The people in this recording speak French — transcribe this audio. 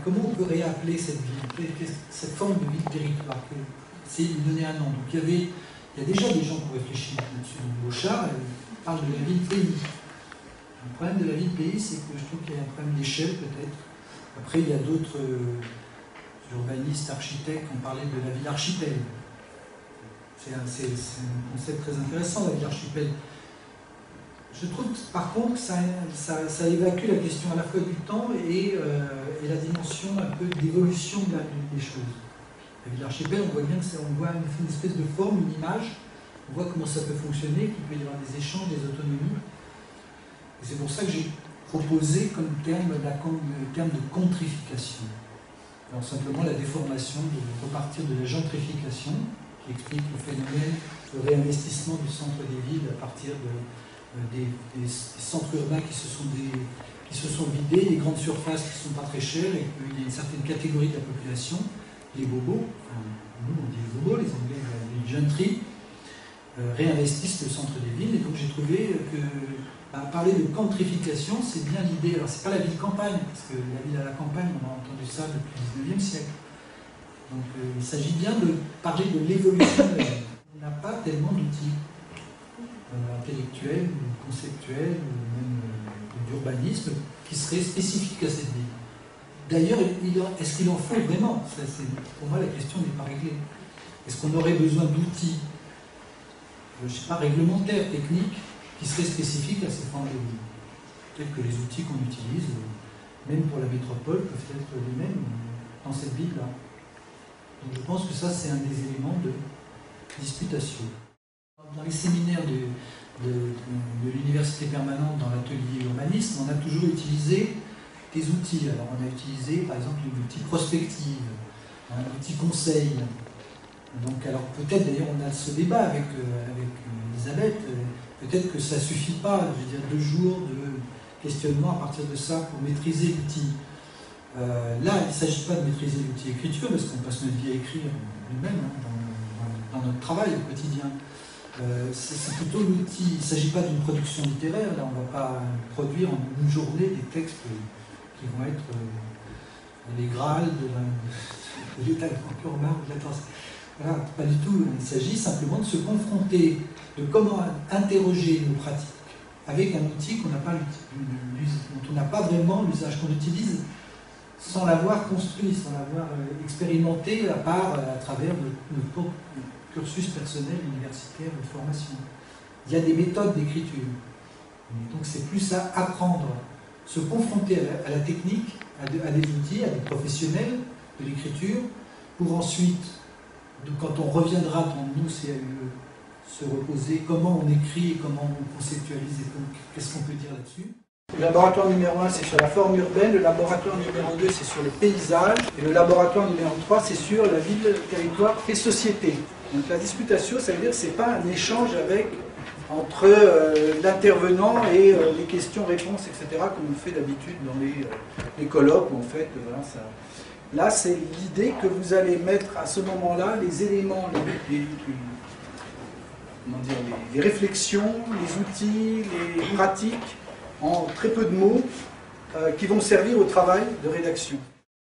comment on peut réappeler cette ville, cette forme de ville-territoire, essayer de lui donner un nom. Donc il y a déjà des gens qui ont réfléchi là-dessus. Bochart parle de la ville-pays. Le problème de la ville-pays, c'est que je trouve qu'il y a un problème d'échelle peut-être. Après, il y a d'autres urbanistes, architectes qui ont parlé de la ville archipel. C'est un concept très intéressant, la ville archipel. Je trouve par contre que ça évacue la question à la fois du temps et la dimension un peu d'évolution des choses. La ville archipel, on voit bien qu'on voit une espèce de forme, une image, on voit comment ça peut fonctionner, qu'il peut y avoir des échanges, des autonomies. Et c'est pour ça que j'ai proposé comme terme le terme de contrification. Alors simplement la déformation, de repartir de la gentrification, qui explique le phénomène de réinvestissement du centre des villes à partir des centres urbains qui se sont vidés, les grandes surfaces qui ne sont pas très chères, et qu'il y a une certaine catégorie de la population, les bobos, enfin, nous on dit les bobos, les Anglais, les gentry, réinvestissent le centre des villes, et donc j'ai trouvé que parler de gentrification, c'est bien l'idée. Alors c'est pas la ville-campagne, parce que la ville à la campagne, on a entendu ça depuis le 19e siècle. Donc il s'agit bien de parler de l'évolution de la ville. On n'a pas tellement d'outils intellectuels, conceptuels, même d'urbanisme, qui seraient spécifiques à cette ville. D'ailleurs, est-ce qu'il en faut vraiment? Pour moi, la question n'est pas réglée. Est-ce qu'on aurait besoin d'outils, je ne sais pas, réglementaires, techniques, qui seraient spécifiques à ces formes de vie? Peut-être que les outils qu'on utilise, même pour la métropole, peuvent être les mêmes dans cette ville-là. Donc je pense que ça, c'est un des éléments de disputation. Dans les séminaires de l'université permanente, dans l'atelier urbanisme, on a toujours utilisé des outils. Alors on a utilisé par exemple l'outil prospective, l'outil conseil. Donc alors peut-être d'ailleurs on a ce débat avec Elisabeth, peut-être que ça ne suffit pas, je veux dire 2 jours de questionnement à partir de ça pour maîtriser l'outil. Là, il ne s'agit pas de maîtriser l'outil écriture, parce qu'on passe notre vie à écrire nous-mêmes dans notre travail au quotidien. C'est plutôt l'outil, il ne s'agit pas d'une production littéraire, là on ne va pas produire en une journée des textes qui vont être les Graals de l'état de Concurrent, voilà, pas du tout. Il s'agit simplement de se confronter, de comment interroger nos pratiques avec un outil dont on n'a pas vraiment l'usage, qu'on utilise sans l'avoir construit, sans l'avoir expérimenté, à travers notre propre cursus personnel, universitaire, de formation. Il y a des méthodes d'écriture. Donc c'est plus à apprendre, se confronter à la technique, à des outils, à des professionnels de l'écriture, pour ensuite, quand on reviendra dans nous, se reposer, comment on écrit, comment on conceptualise, qu'est-ce qu'on peut dire là-dessus. Le laboratoire numéro 1, c'est sur la forme urbaine, le laboratoire numéro 2, c'est sur les paysages, et le laboratoire numéro 3, c'est sur la ville, le territoire et société. Donc la disputation, ça veut dire que ce n'est pas un échange entre l'intervenant et les questions-réponses, etc., comme on fait d'habitude dans les colloques, où en fait, voilà, ça... Là, c'est l'idée que vous allez mettre à ce moment-là les éléments, les réflexions, les outils, les pratiques, en très peu de mots, qui vont servir au travail de rédaction.